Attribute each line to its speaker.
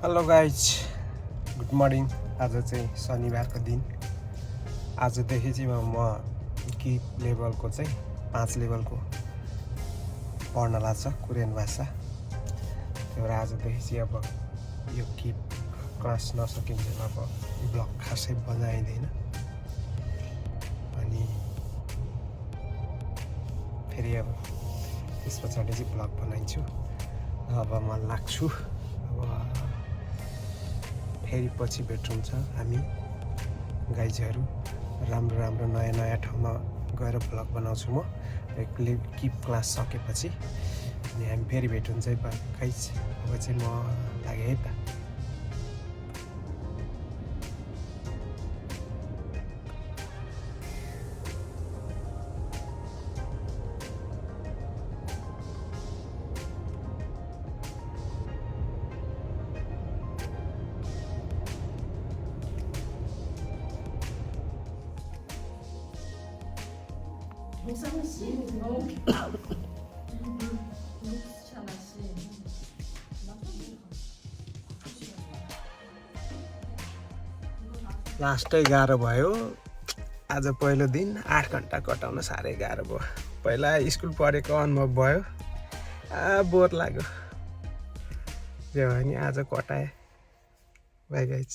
Speaker 1: Hello guys, good morning. आज चाहिँ शनिबारको दिन। आजदेखि चाहिँ म किप लेभलको चाहिँ 5 लेभलको पढ्न लाग्छ कोरियन भाषा। त्यही भएर आजदेखि चाहिँ अब यो किप क्लास नसकिन्छ अब ब्लग खासै बनाइँदैन। अनि फेरि अब त्यस पछाडि चाहिँ ब्लग बनाइन्छु। अब म लाग्छु। अब फेरि पछि भेट हुन्छ हामी गाइजहरू। राम्रो राम्रो नयाँ ठाउँमा गएर ब्लग बनाउँछु म किप क्लास सकेपछि। अनि हामी फेरि भेट हुन्छ है गाइज। अब चाहिँ म लागेँ है त।
Speaker 2: 정상훈 씨 너무 녹차나 씨
Speaker 1: लास्टै गाह्रो भयो। आज पहिलो दिन 8 घन्टा कटाउन साह्रै गाह्रो भयो। पहिला स्कुल पढेको अनुभव भयो। बोर लाग्यो। जे भयो नि आज कटाएँ। By guys.